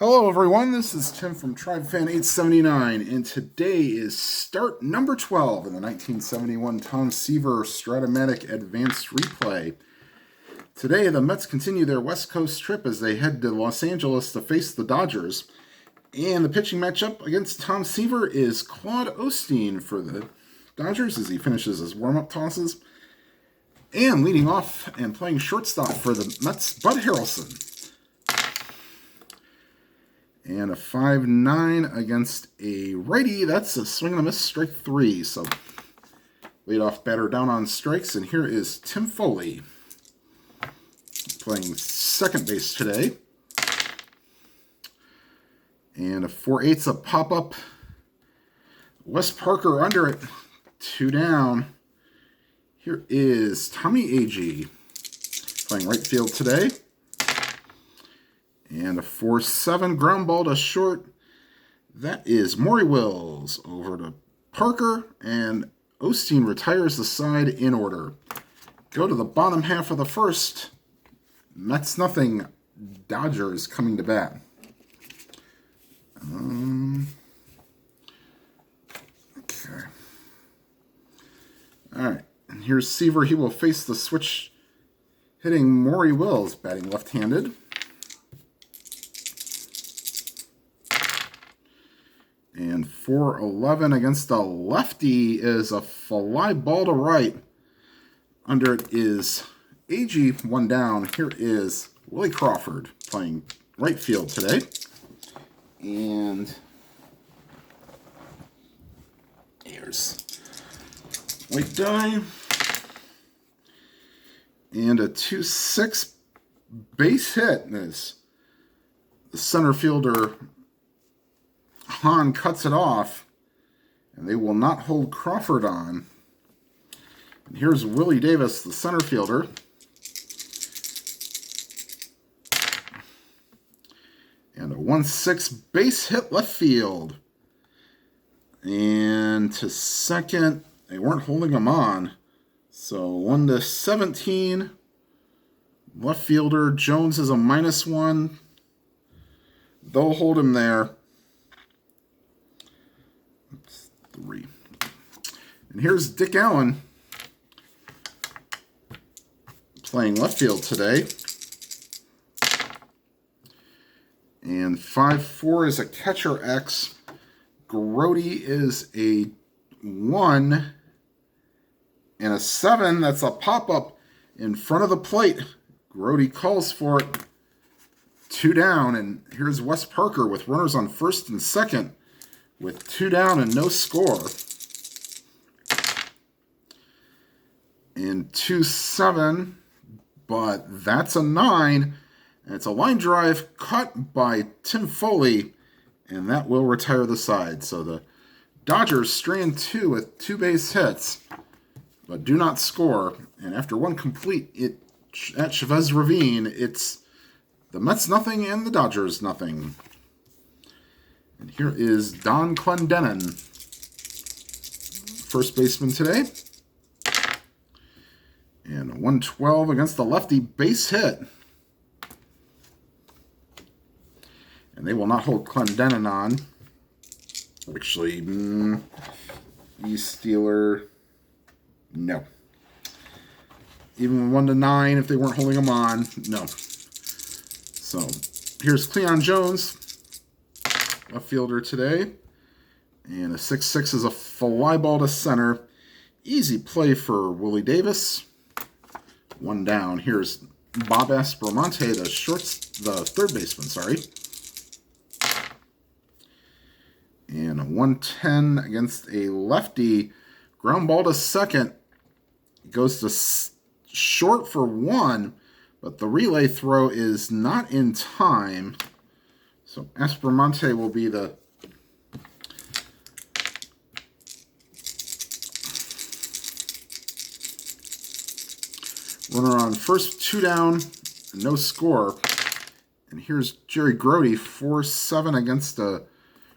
Hello everyone, this is Tim from TribeFan879, and today is start number 12 in the 1971 Tom Seaver Strat-O-Matic Advanced Replay. Today the Mets continue their West Coast trip as they head to Los Angeles to face the Dodgers. And the pitching matchup against Tom Seaver is Claude Osteen for the Dodgers as he finishes his warm-up tosses. And leading off and playing shortstop for the Mets, Bud Harrelson. And a 5-9 against a righty. That's a swing and a miss, strike 3. So, leadoff batter down on strikes. And here is Tim Foley playing second base today. And a 4/8, a pop-up. Wes Parker under it. 2 down. Here is Tommy Agee playing right field today. And a 4-7 ground ball to short. That is Maury Wills over to Parker, and Osteen retires the side in order. Go to the bottom half of the first. Mets nothing, Dodgers coming to bat. Okay. All right, and here's Seaver. He will face the switch hitting Maury Wills, batting left-handed. And 4-11 against a lefty is a fly ball to right. Under it is Agee, 1 down. Here is Willie Crawford playing right field today. And here's white die. And a 2-6 base hit. As the center fielder Hahn cuts it off, and they will not hold Crawford on. And here's Willie Davis, the center fielder. And a 1-6 base hit left field. And to second, they weren't holding him on. So 1-17. Left fielder Jones is a -1. They'll hold him there. 3. And here's Dick Allen playing left field today. And 5-4 is a catcher X. Grody is a 1. And a 7, that's a pop-up in front of the plate. Grody calls for it. 2 down. And here's Wes Parker with runners on first and second, with 2 down and no score. And 2-7, but that's a 9. And it's a line drive caught by Tim Foley, and that will retire the side. So the Dodgers strand 2 with 2 base hits, but do not score. And after 1 complete at Chavez Ravine, it's the Mets nothing and the Dodgers nothing. And here is Don Clendenin, first baseman today. And a 1-12 against the lefty base hit. And they will not hold Clendenin on. Actually, East Steeler, no. Even 1-9, if they weren't holding him on, no. So here's Cleon Jones, left fielder today. And a 6-6 is a fly ball to center. Easy play for Willie Davis. 1 down. Here's Bob Aspromonte, the third baseman, sorry. And a 1-10 against a lefty. Ground ball to second. Goes to short for 1, but the relay throw is not in time. So Aspromonte will be the runner on first, 2 down, no score. And here's Jerry Grody, 4-7 against a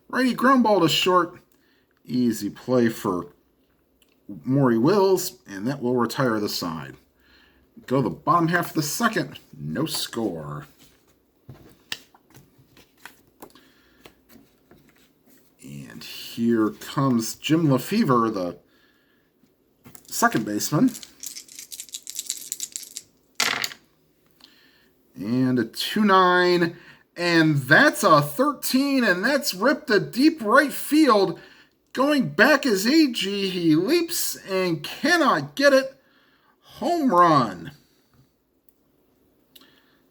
righty ground ball to short. Easy play for Maury Wills, and that will retire the side. Go the bottom half of the second, no score. And here comes Jim Lefevre, the second baseman. And a 2-9. And that's a 13, and that's ripped to deep right field. Going back is AG. He leaps and cannot get it. Home run.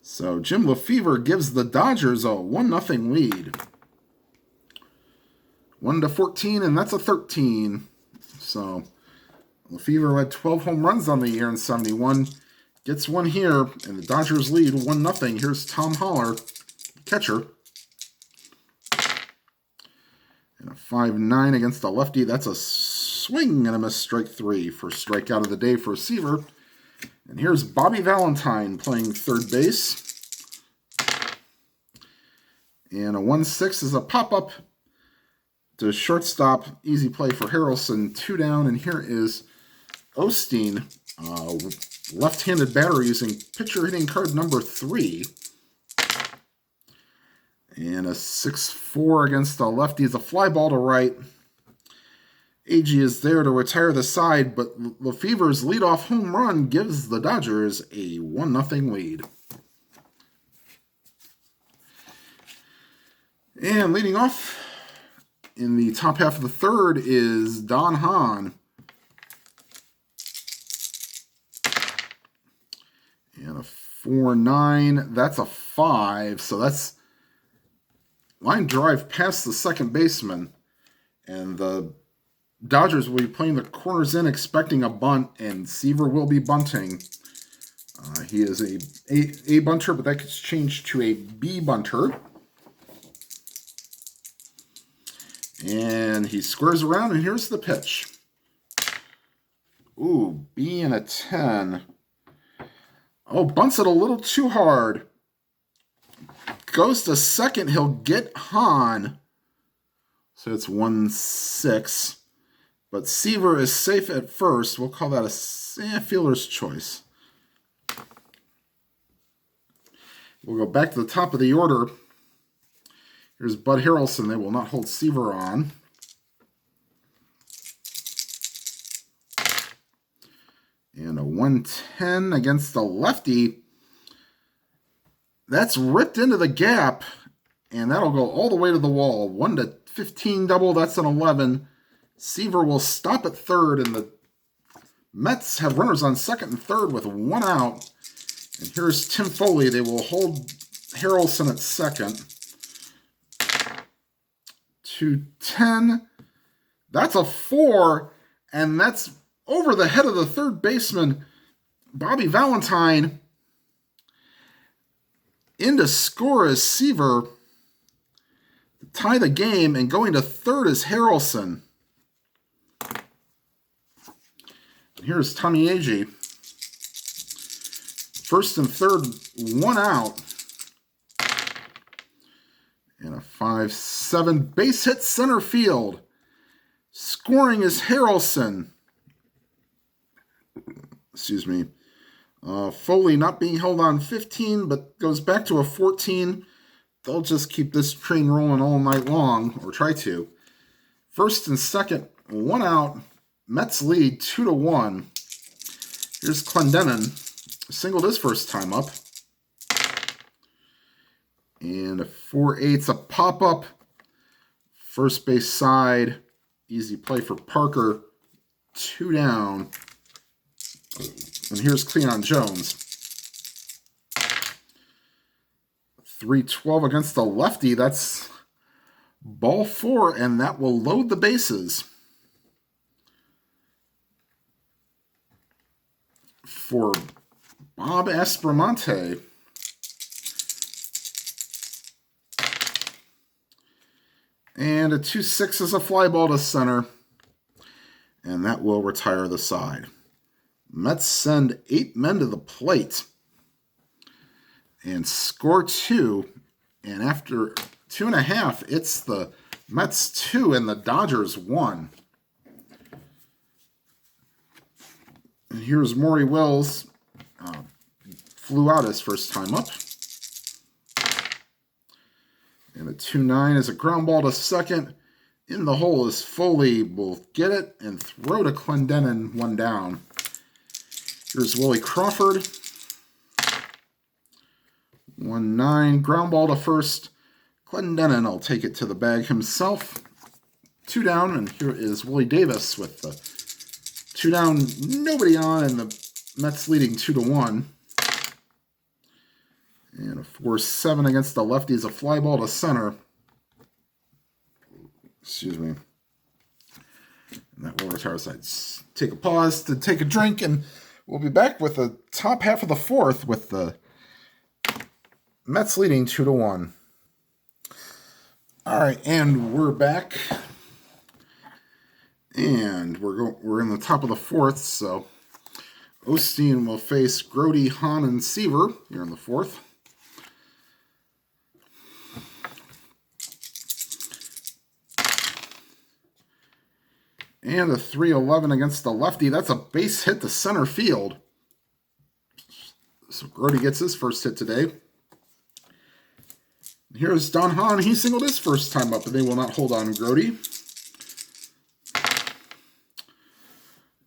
So Jim Lefevre gives the Dodgers a 1-0 lead. 1-14, and that's a 13. So Lefevre had 12 home runs on the year in 71. Gets one here, and the Dodgers lead 1-0. Here's Tom Holler, catcher. And a 5-9 against the lefty. That's a swing and a miss, strike 3. First strikeout of the day for Seaver. And here's Bobby Valentine playing third base. And a 1-6 is a pop-up to shortstop. Easy play for Harrelson. 2 down, and here is Osteen, left-handed batter using pitcher hitting card number 3. And a 6-4 against the lefty is a fly ball to right. AG is there to retire the side, but Lefevre's leadoff home run gives the Dodgers a 1-0 lead. And leading off in the top half of the third is Don Hahn. And a 4-9, that's a 5, so that's line drive past the second baseman. And the Dodgers will be playing the corners in, expecting a bunt, and Seaver will be bunting. He is a bunter, but that gets changed to a B bunter. And he squares around, and here's the pitch. Ooh, B and a 10. Oh, bunts it a little too hard. Goes to second, he'll get Hahn. So it's 1-6. But Seaver is safe at first. We'll call that a fielder's choice. We'll go back to the top of the order. Here's Bud Harrelson. They will not hold Seaver on. And a 1-10 against the lefty. That's ripped into the gap. And that'll go all the way to the wall. 1-15 double. That's an 11. Seaver will stop at third. And the Mets have runners on second and third with 1 out. And here's Tim Foley. They will hold Harrelson at second. 2-10. That's a 4. And that's over the head of the third baseman, Bobby Valentine. In to score is Seaver. Tie the game, and going to third is Harrelson. Here's Tommy Agee. First and third, 1 out. And a 5-7 base hit center field. Scoring is Harrelson. Excuse me. Foley not being held on 15, but goes back to a 14. They'll just keep this train rolling all night long, or try to. First and second, 1 out. Mets lead 2-1. Here's Clendenon. Singled his first time up. And a 4-8's a pop-up. First base side. Easy play for Parker. 2 down. And here's Cleon Jones. 3-12 against the lefty. That's ball 4, and that will load the bases. For Bob Aspromonte. And a 2-6 is a fly ball to center. And that will retire the side. Mets send 8 men to the plate. And score 2. And after 2.5, it's the Mets 2 and the Dodgers 1. And here's Maury Wills. Flew out his first time up. And a 2-9 is a ground ball to second. in the hole is Foley. Will get it and throw to Clendenin, one down. Here's Willie Crawford. 1-9. Ground ball to first. Clendenin will take it to the bag himself. 2 down, and here is Willie Davis with the 2 down, nobody on, and the Mets leading 2-1. And a 4-7 against the lefties, a fly ball to center. Excuse me. And that will retire sides. Take a pause to take a drink, and we'll be back with the top half of the fourth with the Mets leading 2-1. All right, and we're back. And we're in the top of the fourth, so Osteen will face Grote, Hahn, and Seaver here in the fourth. And a 3-11 against the lefty. That's a base hit to center field. So Grote gets his first hit today. Here's Don Hahn. He singled his first time up, and they will not hold on Grote.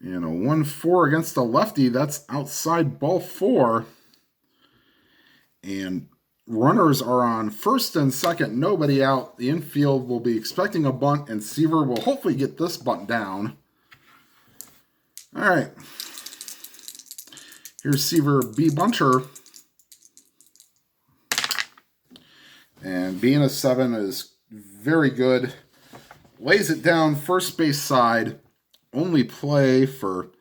And a 1-4 against the lefty. That's outside ball 4. And runners are on first and second. Nobody out. The infield will be expecting a bunt, and Seaver will hopefully get this bunt down. All right. Here's Seaver B. Bunter. And being a 7 is very good. Lays it down first base side. Only play for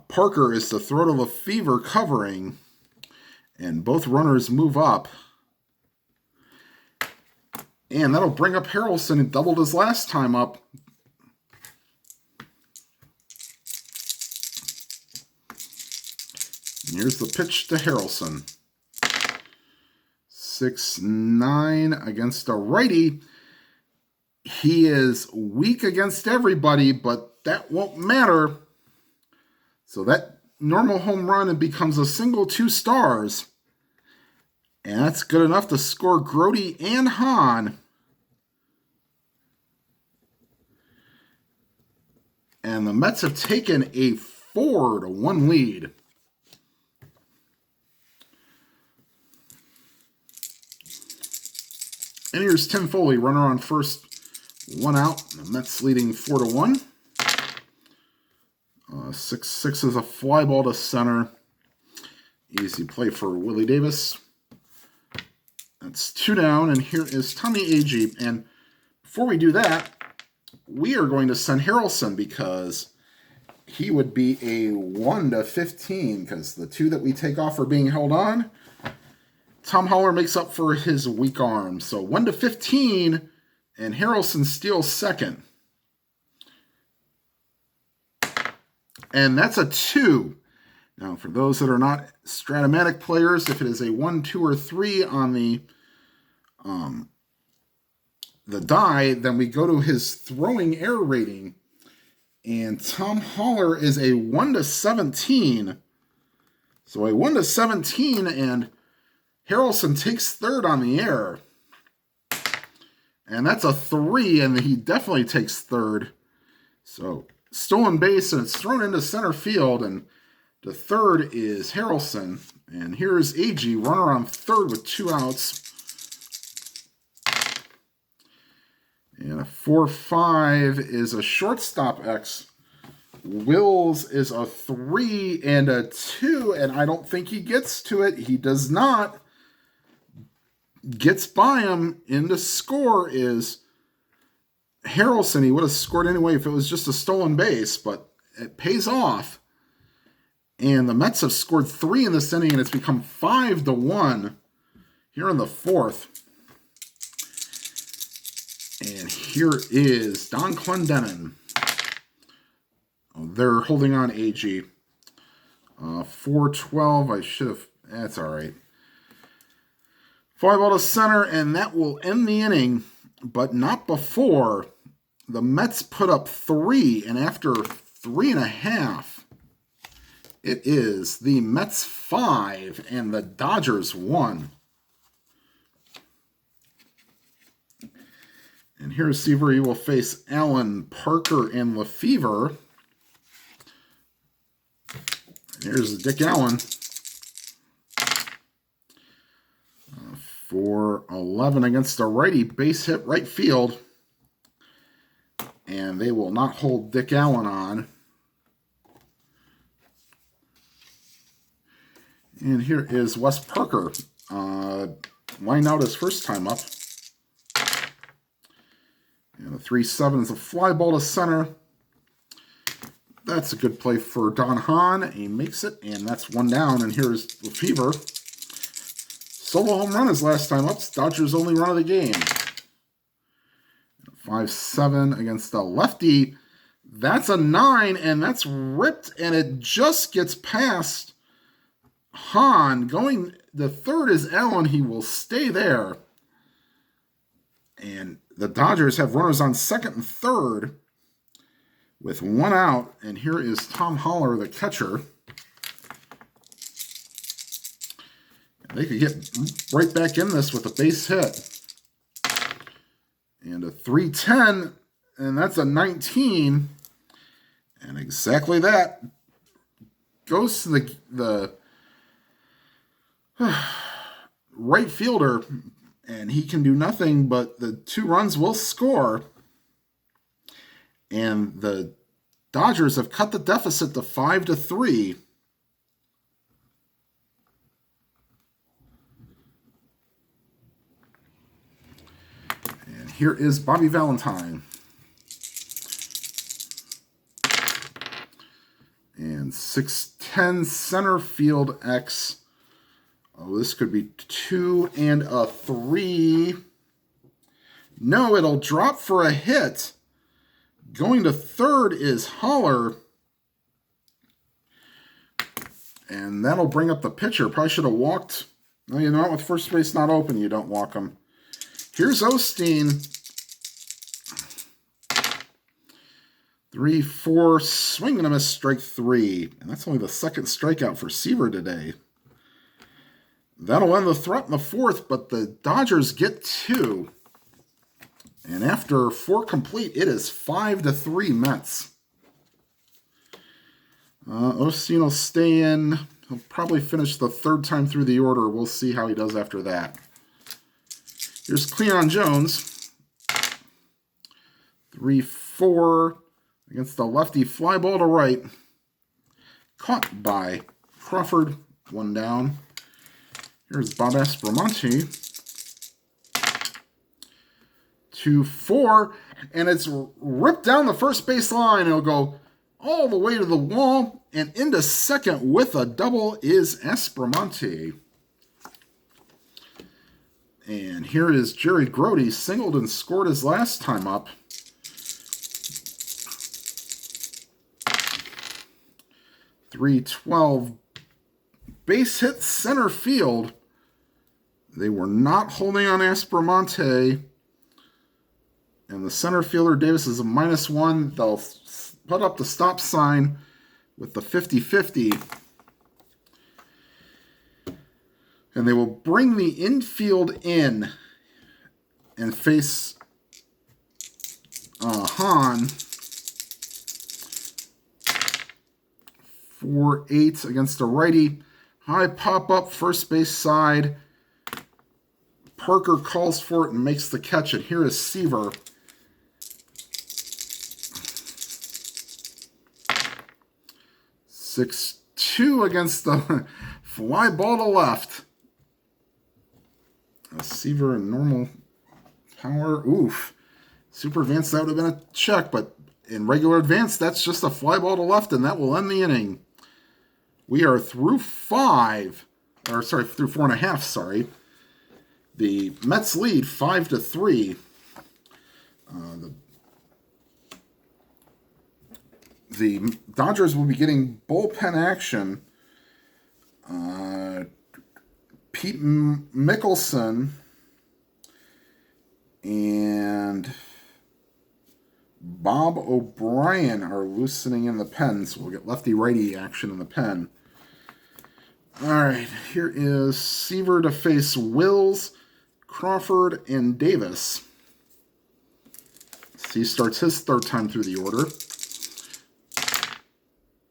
Parker is to throw to Lefevre covering. And both runners move up. And that'll bring up Harrelson. He doubled his last time up. And here's the pitch to Harrelson. 6-9 against a righty. He is weak against everybody, but that won't matter. So that normal home run, it becomes a single 2 stars. And that's good enough to score Grote and Hahn. And the Mets have taken a 4-1 lead. And here's Tim Foley, runner on first, 1 out. The Mets leading 4-1. 6-6 is a fly ball to center. Easy play for Willie Davis. That's 2 down, and here is Tommy Agee. And before we do that, we are going to send Harrelson because he would be a 1-15 because the 2 that we take off are being held on. Tom Holler makes up for his weak arm. So 1-15, and Harrelson steals second. And that's a 2. Now, for those that are not Stratomatic players, if it is a 1, 2, or 3 on the die, then we go to his throwing error rating. And Tom Holler is a 1-17. So a 1-17, and Harrelson takes third on the error. And that's a 3, and he definitely takes third. So stolen base, and it's thrown into center field, and the third is Harrelson. And here's Agee, runner on third with 2 outs. And a 4-5 is a shortstop X. Wills is a 3 and a 2, and I don't think he gets to it. He does not. Gets by him, and the score is Harrelson. He would have scored anyway if it was just a stolen base, but it pays off. And the Mets have scored 3 in this inning, and it's become 5-1 here in the fourth. And here is Don Clendenin. They're holding on Agee. 4-12. I should have. That's all right. Fly ball to center, and that will end the inning, but not before. The Mets put up 3, and after 3.5, it is the Mets 5 and the Dodgers 1. And here's Seaver. He will face Allen, Parker, and Lefevre. Here's Dick Allen. For 11 against a righty, base hit right field. And they will not hold Dick Allen on. And here is Wes Parker. Lined out his first time up. And a 3-7 is a fly ball to center. That's a good play for Don Hahn. He makes it, and that's one down. And here's Lefevre. Solo home run his last time up. Dodgers' only run of the game. 5-7 against the lefty. That's a 9, and that's ripped, and it just gets past Hahn. Going, the third is Allen. He will stay there. And the Dodgers have runners on second and third with one out. And here is Tom Haller, the catcher. And they could get right back in this with a base hit. And a 3-10, and that's a 19. And exactly that goes to the right fielder. And he can do nothing, but the 2 runs will score. And the Dodgers have cut the deficit to 5-3. And here is Bobby Valentine. And 6-10 center field X. Oh, this could be 2 and a 3. No, it'll drop for a hit. Going to third is Haller. And that'll bring up the pitcher. Probably should have walked. No, you know what? With first base not open, you don't walk him. Here's Osteen. 3-4, swing and a miss, strike 3. And that's only the second strikeout for Seaver today. That'll end the threat in the fourth, but the Dodgers get 2. And after 4 complete, it is 5-3 Mets. Osteen will stay in. He'll probably finish the 3rd time through the order. We'll see how he does after that. Here's Cleon Jones. 3-4 against the lefty, fly ball to right. Caught by Crawford, 1 down. Here's Bob Aspromonte. 2-4, and it's ripped down the first base line. It'll go all the way to the wall, and into second with a double is Aspromonte. And here is Jerry Grody, singled and scored his last time up. 3-12, base hit center field. They were not holding on Aspromonte. And the center fielder, Davis, is a -1. They'll put up the stop sign with the 50-50. And they will bring the infield in and face Hahn. 4-8 against a righty. High pop-up, first base side. Parker calls for it and makes the catch. And here is Seaver. Six-2 against the fly ball to left. Seaver in normal power. Oof. Super advanced, that would have been a check, but in regular advance, that's just a fly ball to left, and that will end the inning. We are through 4.5, sorry. The Mets lead 5-3. The Dodgers will be getting bullpen action. Pete Mickelson and Bob O'Brien are loosening in the pen, so we'll get lefty-righty action in the pen. All right, here is Seaver to face Wills, Crawford, and Davis. He starts his third time through the order.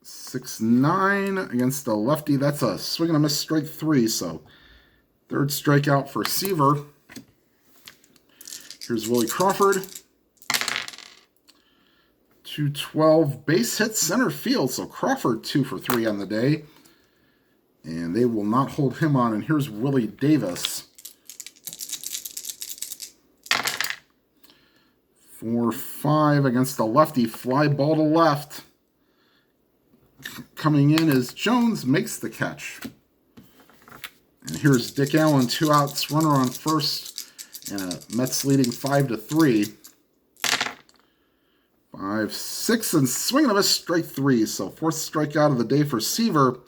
6-9 against the lefty. That's a swing and a miss, strike 3. So third strikeout for Seaver. Here's Willie Crawford. 212 base hit center field. So Crawford 2 for 3 on the day. And they will not hold him on. And here's Willie Davis. 4-5 against the lefty. Fly ball to left. Coming in is Jones, makes the catch. And here's Dick Allen, 2 outs, runner on first, and Mets leading 5-3. 5-6 and swing and a miss, strike 3. So fourth strikeout of the day for Seaver.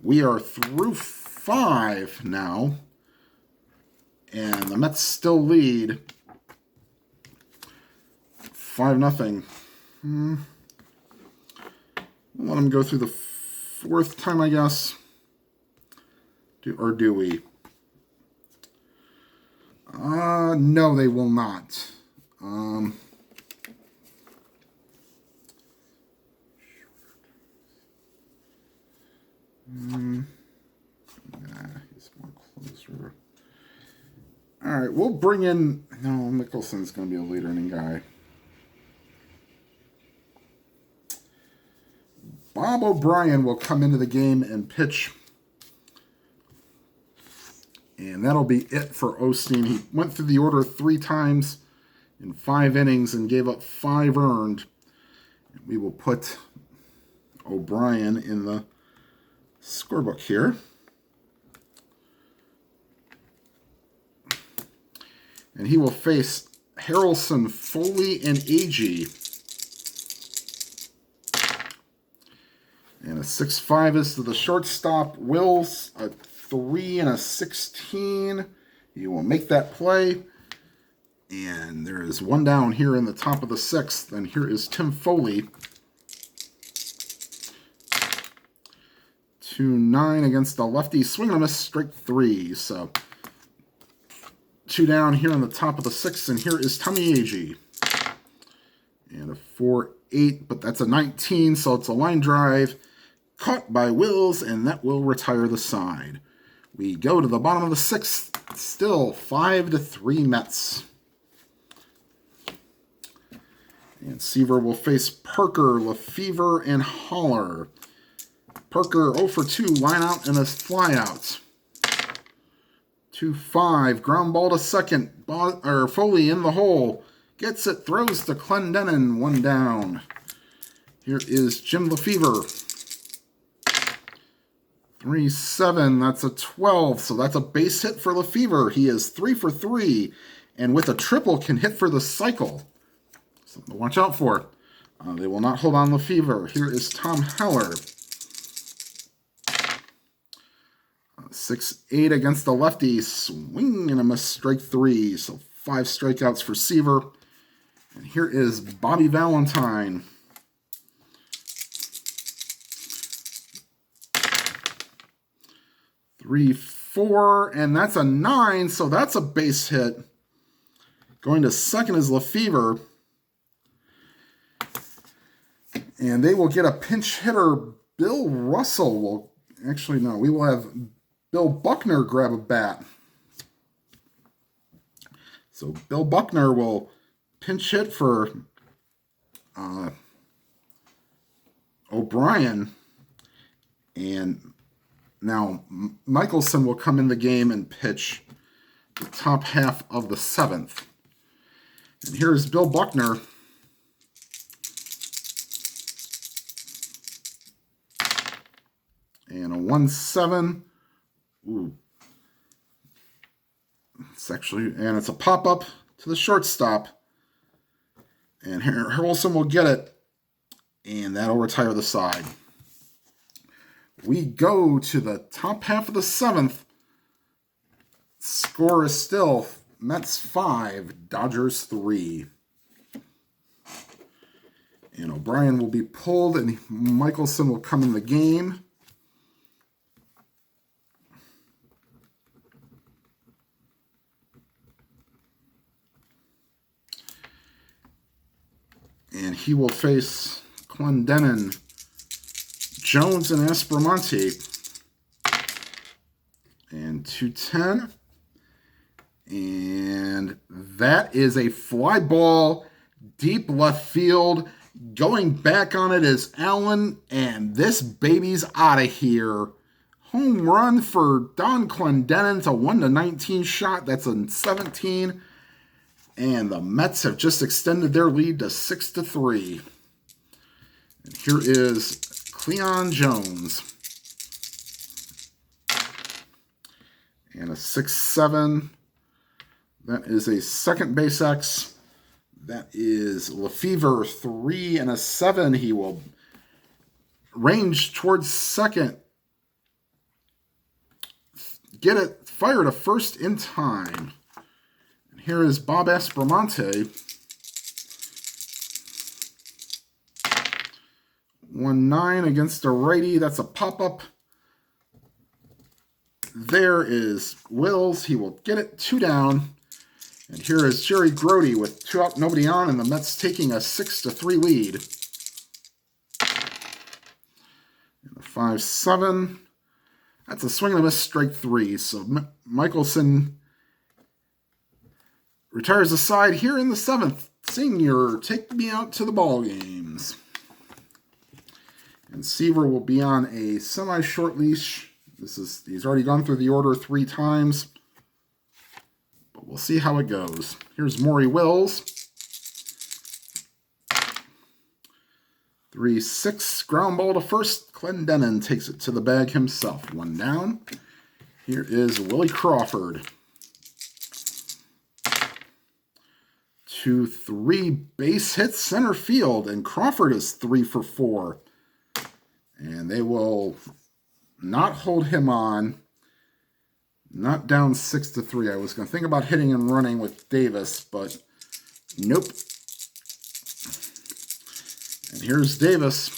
We are through 5 now, and the Mets still lead 5-0. We'll let them go through the fourth time, I guess. Or do we? No, they will not. Nah, he's more closer. All right, we'll bring in... No, Mickelson's going to be a later inning guy. Bob O'Brien will come into the game and pitch. And that'll be it for Osteen. He went through the order 3 times in 5 innings and gave up 5 earned. We will put O'Brien in the scorebook here. And he will face Harrelson, Foley, and Agee. And a 6-5 is to the shortstop. Wills, a 3 and a 16. He will make that play. And there is one down here in the top of the 6th. And here is Tim Foley. 2-9 against the lefty. Swing and a miss, strike 3. So 2 down here in the top of the 6th. And here is Tommy Agee. And a 4-8, but that's a 19, so it's a line drive. Caught by Wills, and that will retire the side. We go to the bottom of the 6th. Still 5-3 Mets. And Seaver will face Parker, Lefevre, and Haller. Parker 0 for 2, line out and a fly out. 2-5, ground ball to second. Foley in the hole. Gets it, throws to Clendenin, 1 down. Here is Jim Lefevre. 3-7, that's a 12, so that's a base hit for Lefevre. He is 3 for 3, and with a triple can hit for the cycle. Something to watch out for. They will not hold on Lefevre. Here is Tom Heller. 6-8 against the lefty. Swing and a miss, strike 3. So 5 strikeouts for Seaver. And here is Bobby Valentine. 3-4, and that's a 9, so that's a base hit. Going to second is Lefevre. And they will get a pinch hitter. Bill Russell will... Actually, no, we will have Bill Buckner grab a bat. So Bill Buckner will pinch hit for O'Brien. And now Michelson will come in the game and pitch the top half of the 7th. And here's Bill Buckner. And a 1-7. Ooh. It's actually, and it's a pop-up to the shortstop. And Harrelson will get it. And that'll retire the side. We go to the top half of the 7th. Score is still Mets 5, Dodgers 3. And O'Brien will be pulled, and Michelson will come in the game. And he will face Clendenon, Jones, and Aspromonte. And 210. And that is a fly ball deep left field. Going back on it is Allen, and this baby's out of here. Home run for Don Clendenon. It's a 1-19 shot. That's in 17. And the Mets have just extended their lead to 6-3. And here is Cleon Jones. And a 6-7. That is a second base X. That is Lefevre, 3 and a 7. He will range towards second. Get it, fire to first in time. And here is Bob Aspromonte. 1-9 against a righty. That's a pop-up. There is Wills. He will get it, 2 down. And here is Jerry Grody with 2 out, nobody on, and the Mets taking a 6-3 lead. And a 5-7. That's a swing and a miss, strike 3. So Michelson retires the side here in the 7th. Senior, take me out to the ball games. And Seaver will be on a semi-short leash. He's already gone through the order 3 times. But we'll see how it goes. Here's Maury Wills. 3-6, ground ball to first. Clendenon takes it to the bag himself. 1 down. Here is Willie Crawford. 2-3, base hit center field. And Crawford is 3 for 4. And they will not hold him on. Not down 6-3. I was going to think about hitting and running with Davis, but nope. And here's Davis.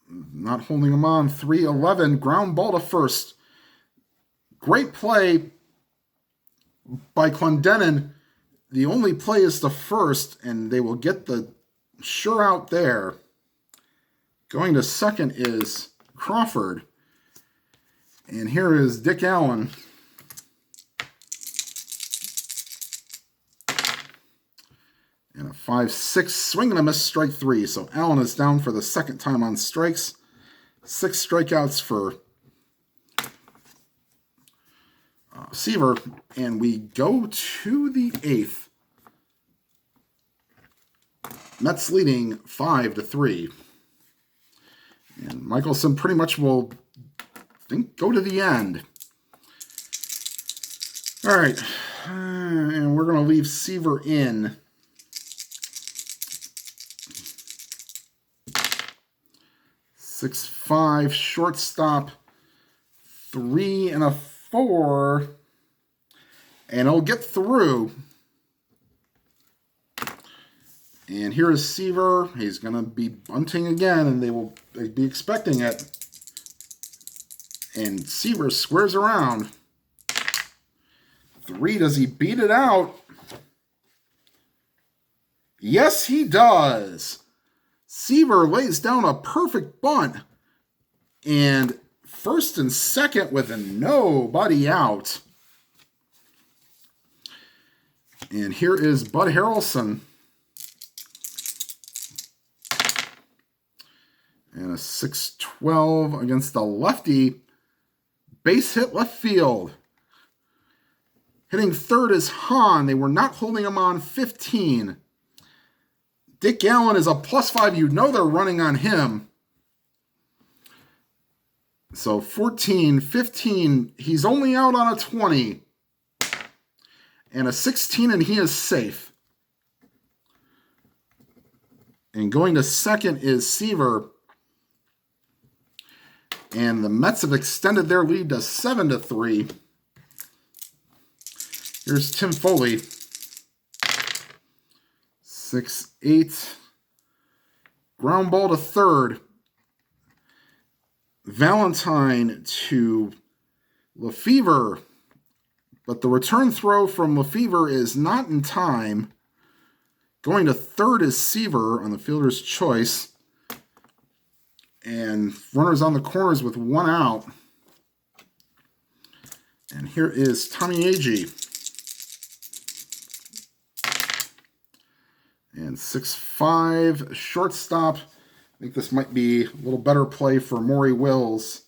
Not holding him on. 3-11. Ground ball to first. Great play by Clendenon. The only play is to first, and they will get the sure out there. Going to second is Crawford. And here is Dick Allen. And a 5-6 swing and a miss, strike 3. So Allen is down for the second time on strikes. 6 strikeouts for Seaver. And we go to the 8th. Mets leading 5-3. And Michelson pretty much will go to the end. All right. And we're going to leave Seaver in. 6-5, shortstop. 3 and a 4. And it'll get through. And here is Seaver. He's going to be bunting again, and they will be expecting it. And Seaver squares around. 3, does he beat it out? Yes, he does. Seaver lays down a perfect bunt. And first and second with nobody out. And here is Bud Harrelson. And a 6-12 against the lefty. Base hit left field. Hitting third is Hahn. They were not holding him on. 15. Dick Allen is a +5. You know they're running on him. So 14, 15. He's only out on a 20. And a 16, and he is safe. And going to second is Seaver. And the Mets have extended their lead to 7-3. Here's Tim Foley. 6-8. Ground ball to third. Valentine to Lefevre. But the return throw from Lefevre is not in time. Going to third is Seaver on the fielder's choice. And runners on the corners with 1 out. And here is Tommy Agee. And 6-5 shortstop. I think this might be a little better play for Maury Wills.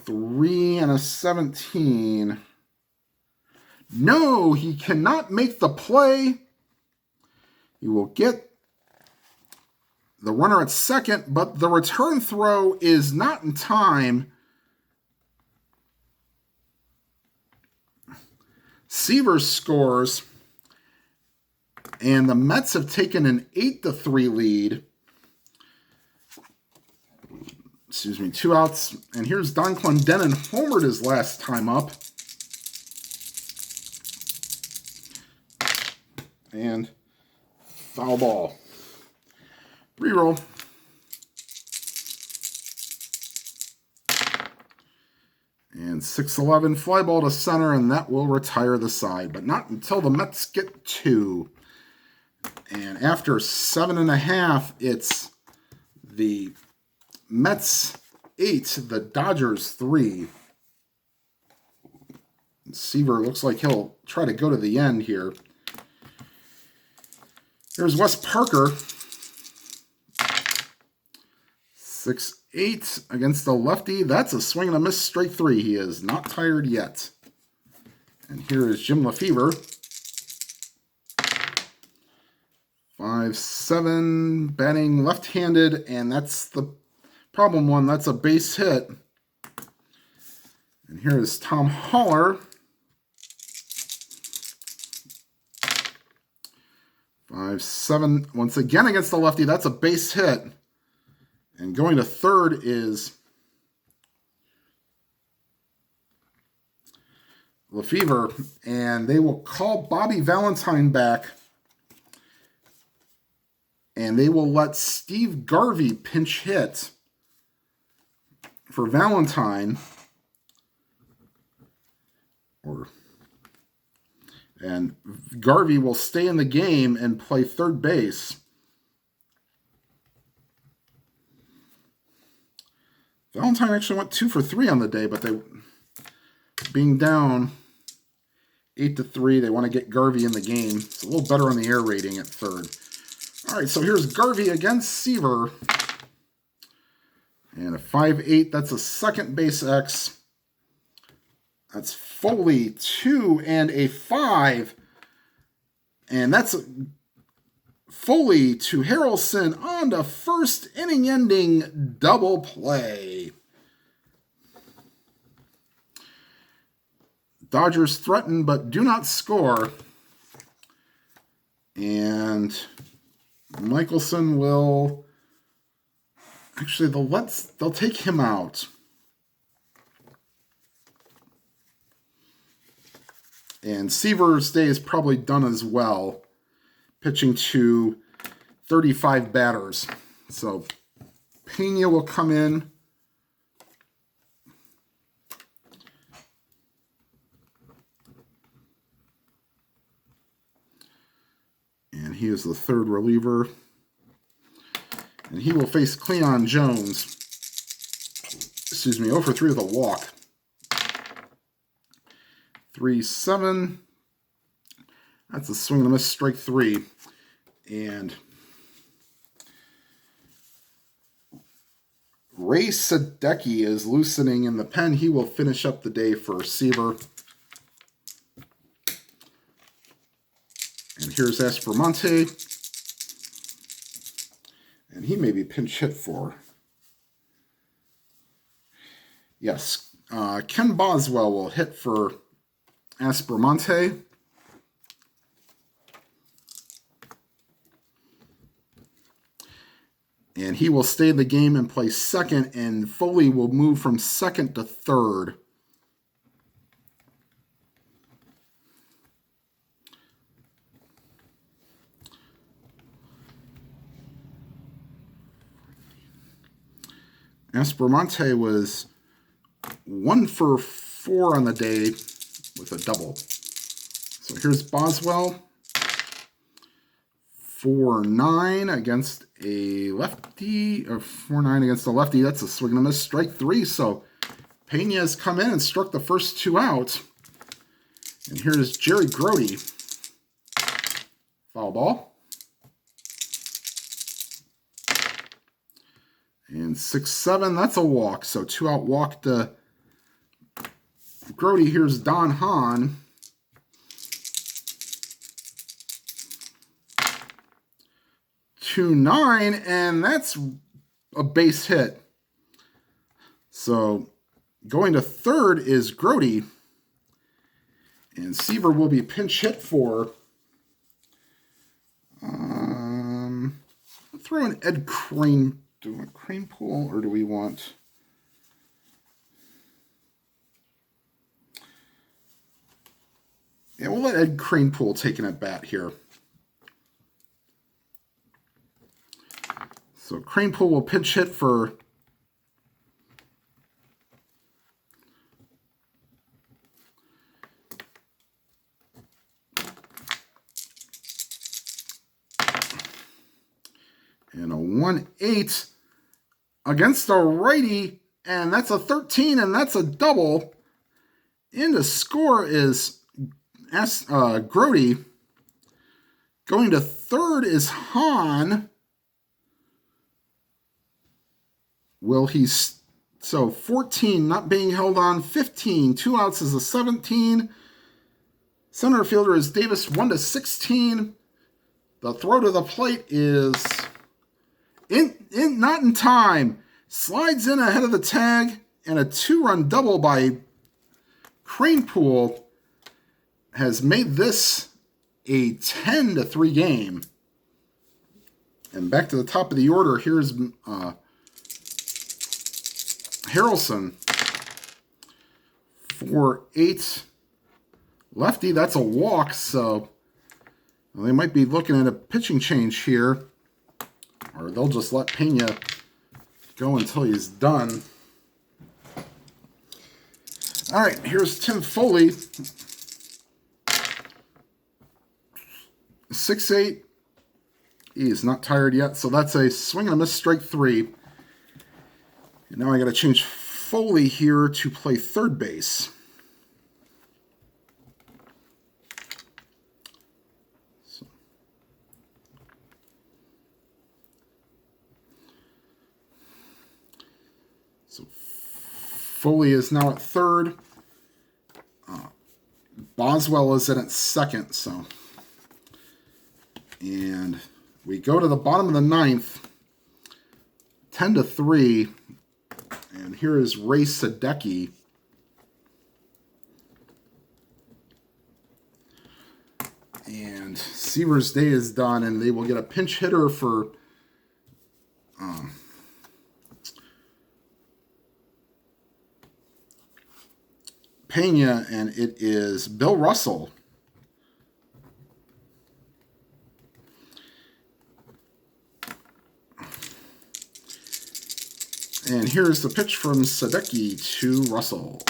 3 and a 17. No, he cannot make the play. He will get the runner at second, but the return throw is not in time. Seaver scores, and the Mets have taken an 8-3 lead. Excuse me, 2 outs. And here's Don Clendenon, homered his last time up. And foul ball. Reroll. And 6-11 fly ball to center, and that will retire the side. But not until the Mets get 2. And after 7.5, it's the Mets 8, the Dodgers 3. Seaver looks like he'll try to go to the end here. Here's Wes Parker. 6-8 against the lefty. That's a swing and a miss, straight 3. He is not tired yet. And here is Jim Lefevre. 5-7, batting left-handed, and that's the problem one. That's a base hit. And here is Tom Haller. 5-7, once again against the lefty. That's a base hit. And going to third is Lefevre, and they will call Bobby Valentine back. And they will let Steve Garvey pinch hit for Valentine. And Garvey will stay in the game and play third base. Valentine actually went 2 for 3 on the day, but they, being down 8-3, they want to get Garvey in the game. It's a little better on the air rating at third. All right, so here's Garvey against Seaver. And a 5-8, that's a second base X. That's Foley, 2 and a 5. And that's Foley to Harrelson on the first inning-ending double play. Dodgers threaten but do not score. And Michelson will... Actually, they'll take him out. And Seaver's day is probably done as well, pitching to 35 batters. So Pena will come in. And he is the third reliever. And he will face Cleon Jones. 0 for 3 with a walk. 3-7. That's a swing and a miss, strike 3. And Ray Sadecki is loosening in the pen. He will finish up the day for Seaver. And here's Aspromonte. And he may be pinch hit for. Yes, Ken Boswell will hit for Aspromonte. And he will stay in the game and play second, and Foley will move from second to third. Aspromonte was 1 for 4 on the day with a double. So here's Boswell. 4-9 against a lefty, or 4-9 against a lefty. That's a swing and a miss, strike 3. So Pena has come in and struck the first 2 out. And here's Jerry Grody. Foul ball. And 6-7, that's a walk. So 2 out walk to Grody. Here's Don Hahn. 2-9, and that's a base hit. So going to third is Grody. And Seaver will be pinch hit for. Throw in Ed Crane. Do we want Crane Pool, or do we want? Yeah, we'll let Ed Crane Pool take an at bat here. So Crane Pool will pinch hit for and a 1-8 against a righty, and that's a 13, and that's a double. And the score is Grody. Going to third is Hahn. Will he, so 14 not being held on, 15, 2 outs is a 17. Center fielder is Davis, 1-16. The throw to the plate is not in time. Slides in ahead of the tag, and a 2-run double by Crane Pool has made this a 10-3 game. And back to the top of the order, here's Harrelson for 8 lefty. That's a walk, so they might be looking at a pitching change here, or they'll just let Pena go until he's done. All right, here's Tim Foley. 6-8. He is not tired yet, so that's a swing and a miss, strike 3. And now I got to change Foley here to play third base. So Foley is now at third. Boswell is in at second. So, and we go to the bottom of the ninth, 10-3. And here is Ray Sadecki. And Seaver's day is done, and they will get a pinch hitter for Pena, and it is Bill Russell. And here's the pitch from Sadecki to Russell.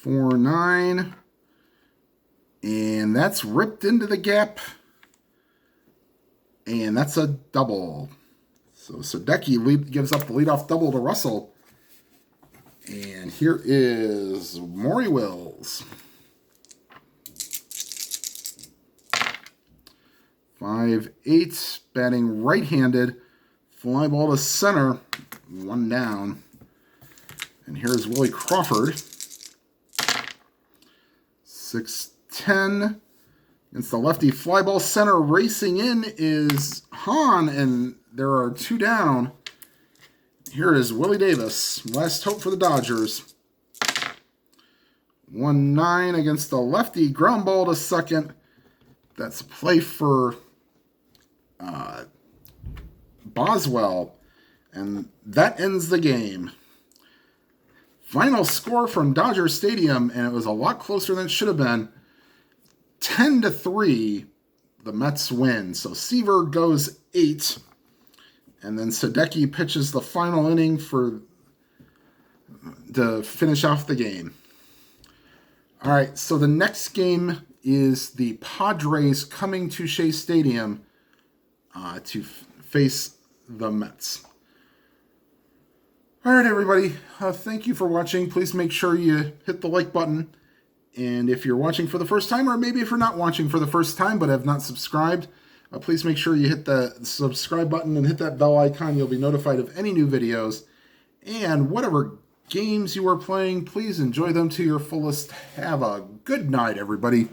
4-9. And that's ripped into the gap. And that's a double. So Sadecki gives up the leadoff double to Russell. And here is Maury Wills. 5'8", batting right-handed. Fly ball to center, 1 down. And here's Willie Crawford. 6'10", against the lefty. Fly ball center, racing in is Hahn, and there are 2 down. Here is Willie Davis, last hope for the Dodgers. 1-9 against the lefty, ground ball to second. That's a play for Boswell, and that ends the game. Final score from Dodger Stadium, and it was a lot closer than it should have been. 10-3, the Mets win. So Seaver goes 8, and then Sadecki pitches the final inning to finish off the game. All right, so the next game is the Padres coming to Shea Stadium to face the Mets. All right, everybody. Thank you for watching. Please make sure you hit the like button. And if you're watching for the first time, or maybe if you're not watching for the first time but have not subscribed, please make sure you hit the subscribe button and hit that bell icon. You'll be notified of any new videos. And whatever games you are playing, please enjoy them to your fullest. Have a good night, everybody.